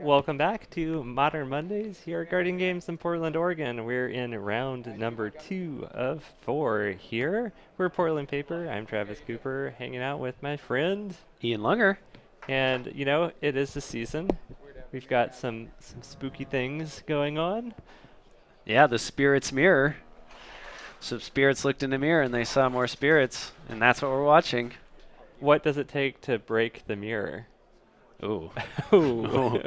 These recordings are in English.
Welcome back to Modern Mondays here at Guardian Games in Portland, Oregon. We're in round number 2 of 4 here. We're Portland Paper. I'm Travis Cooper, hanging out with my friend. Ian Lunger. And, it is the season. We've got some spooky things going on. Yeah, the spirits mirror. Some spirits looked in the mirror and they saw more spirits, and that's what we're watching. What does it take to break the mirror? Ooh. Ooh.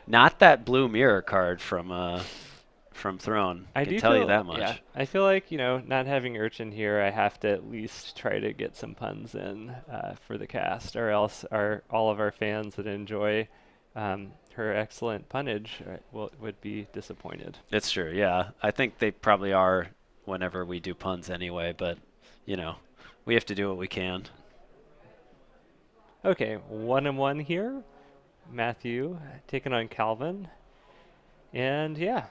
Not that blue mirror card from Throne. I Can do tell you feel, that much. yeah, I feel like, not having Urchin here, I have to at least try to get some puns in for the cast, or else all of our fans that enjoy her excellent punnage would be disappointed. It's true, yeah. I think they probably are whenever we do puns anyway, but, we have to do what we can. Okay, 1-1 here. Matthew taking on Calvin. And yeah,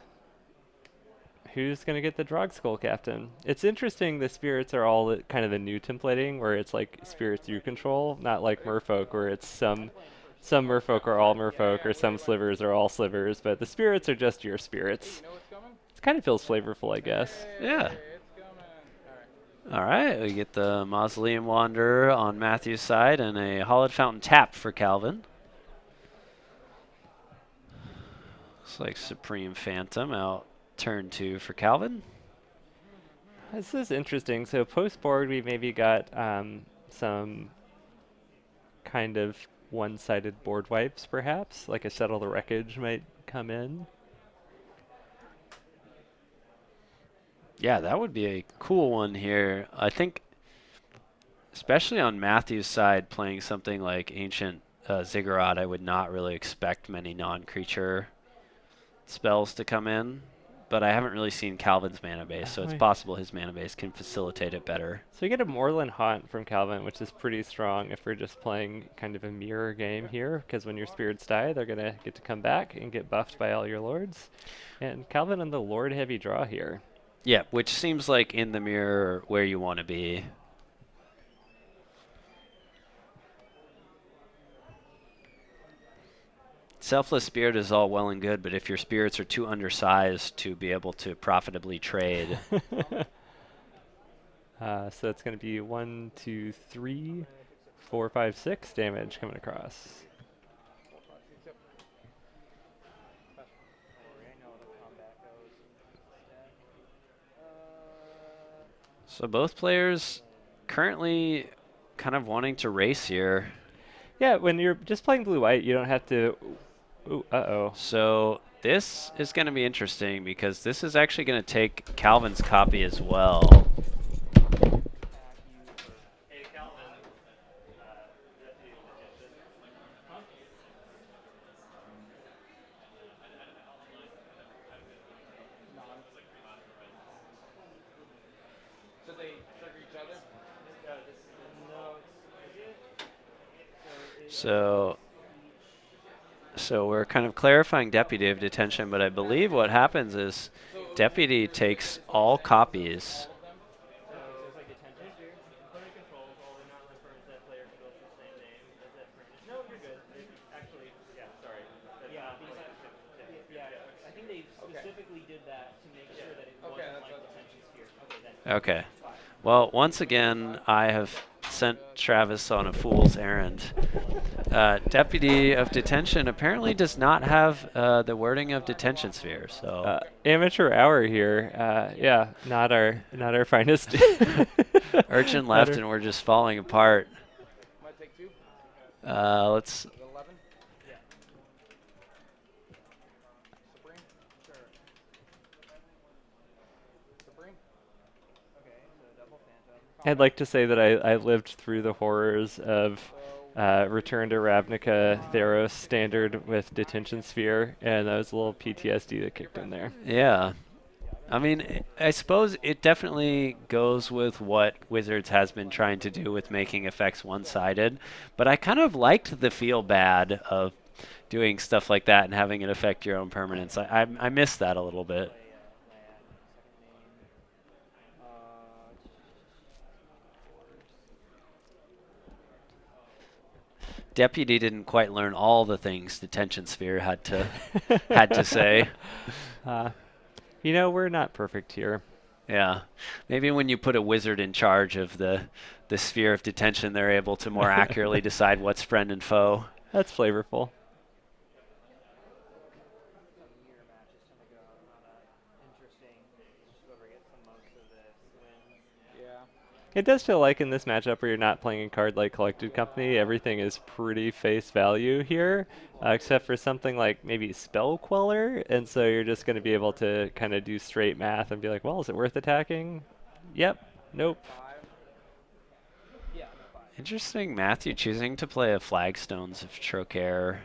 who's going to get the Drog Skull captain? It's interesting the spirits are all kind of the new templating where it's like spirits you control, not like merfolk where it's some merfolk are all merfolk or some slivers are all slivers, but the spirits are just your spirits. It kind of feels flavorful, I guess. Yeah. All right, we get the Mausoleum Wanderer on Matthew's side and a Hollowed Fountain tap for Calvin. Looks like Supreme Phantom out turn 2 for Calvin. This is interesting. So post board, we maybe got some kind of one-sided board wipes, perhaps, like a Settle the Wreckage might come in. Yeah, that would be a cool one here. I think, especially on Matthew's side, playing something like Ancient Ziggurat, I would not really expect many non-creature spells to come in. But I haven't really seen Calvin's mana base, so it's possible his mana base can facilitate it better. So we get a Moreland Haunt from Calvin, which is pretty strong if we're just playing kind of a mirror game here, because when your spirits die, they're going to get to come back and get buffed by all your lords. And Calvin on the Lord heavy draw here. Yeah, which seems like in the mirror where you want to be. Selfless Spirit is all well and good, but if your spirits are too undersized to be able to profitably trade. So it's going to be 1, 2, 3, 4, 5, 6 damage coming across. So both players currently kind of wanting to race here. Yeah, when you're just playing blue-white, you don't have to... Ooh, uh-oh. So this is going to be interesting because this is actually going to take Calvin's copy as well. So we're kind of clarifying Deputy of Detention, but I believe what happens is Deputy takes all copies. Okay. Well, once again, I have sent Travis on a fool's errand. Deputy of Detention apparently does not have the wording of Detention Sphere. So amateur hour here. Yeah, not our finest. Urchin left, and we're just falling apart. Let's. I'd like to say that I lived through the horrors of Return to Ravnica Theros standard with Detention Sphere, and that was a little PTSD that kicked in there. Yeah. I mean, I suppose it definitely goes with what Wizards has been trying to do with making effects one-sided, but I kind of liked the feel bad of doing stuff like that and having it affect your own permanence. I miss that a little bit. Deputy didn't quite learn all the things Detention Sphere had to say. uh, we're not perfect here. Yeah. Maybe when you put a wizard in charge of the sphere of detention, they're able to more accurately decide what's friend and foe. That's flavorful. It does feel like in this matchup where you're not playing a card like Collected Company, everything is pretty face value here, except for something like maybe Spell Queller, and so you're just going to be able to kind of do straight math and be like, well, is it worth attacking? Yep. Nope. Interesting, Matthew choosing to play a Flagstones of Trocaire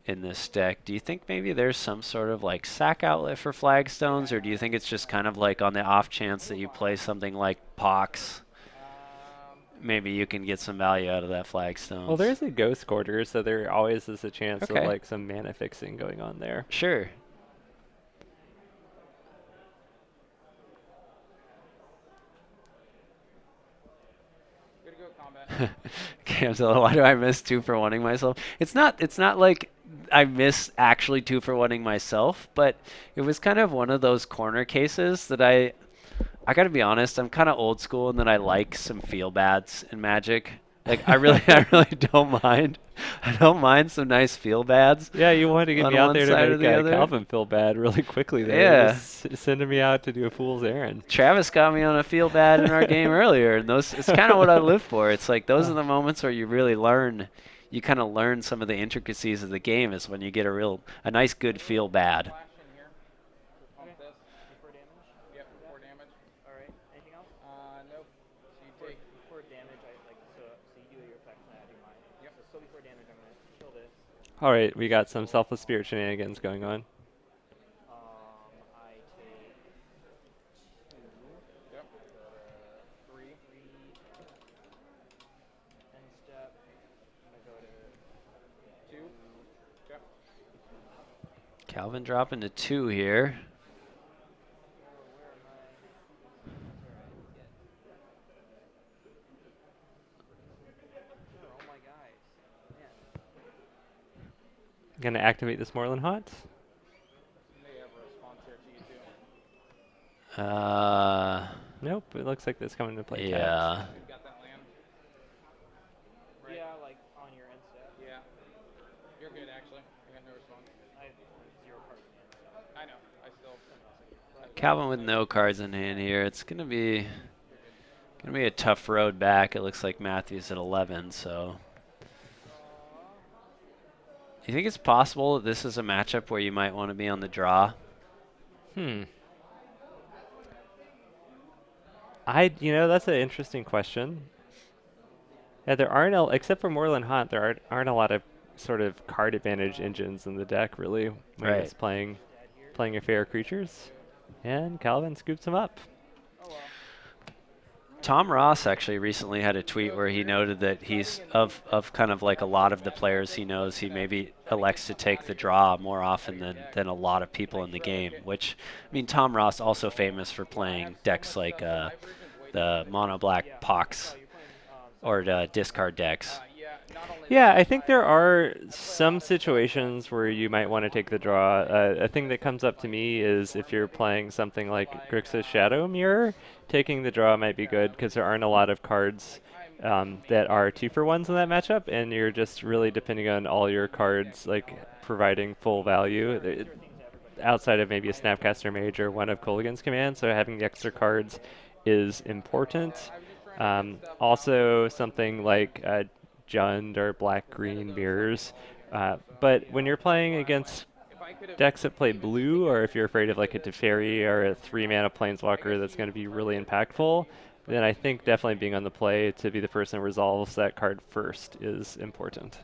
in this deck. Do you think maybe there's some sort of like sack outlet for Flagstones, or do you think it's just kind of like on the off chance that you play something like Pox, maybe you can get some value out of that Flagstones? Well, there's a Ghost Quarter, so there always is a chance of Okay. like some mana fixing going on there. Sure. Camzilla, why do I miss 2-for-1ing myself? It's not like I miss actually 2-for-1ing myself, but it was kind of one of those corner cases that I gotta be honest, I'm kind of old school and that I like some feel bads in Magic. Like I really don't mind. I don't mind some nice feel bads. Yeah, you wanted to get on me out one there side to or make the other. Calvin feel bad really quickly there. Yeah. Just sending me out to do a fool's errand. Travis got me on a feel bad in our game earlier, and it's kind of what I live for. It's like those are the moments where you really learn. You kind of learn some of the intricacies of the game is when you get a nice good feel bad. All right, we got some Selfless Spirit shenanigans going on. Calvin dropping to 2 here. Gonna activate this Moreland Haunt. Nope, it looks like this coming to play. Yeah. Calvin with no cards in hand here. It's gonna be a tough road back. It looks like Matthew's at 11, so. Do you think it's possible that this is a matchup where you might want to be on the draw? That's an interesting question. Yeah, there aren't, except for Moreland Haunt, there aren't a lot of sort of card advantage engines in the deck, really, when it's playing your fair creatures. And Calvin scoops him up. Tom Ross actually recently had a tweet where he noted that he's of kind of like a lot of the players he knows, he maybe elects to take the draw more often than a lot of people in the game, which, I mean, Tom Ross also famous for playing decks like the mono black Pox or discard decks. Yeah, I think there are some situations where you might want to take the draw. A thing that comes up to me is if you're playing something like Grixis Shadow Mirror, taking the draw might be good because there aren't a lot of cards that are 2-for-1s in that matchup, and you're just really depending on all your cards like providing full value outside of maybe a Snapcaster Mage or one of Kolaghan's commands. So having the extra cards is important. Also, something like Jund or black-green mirrors. But when you're playing against decks that play blue, or if you're afraid of like a Teferi or a 3-mana Planeswalker that's going to be really impactful, then I think definitely being on the play to be the person who resolves that card first is important.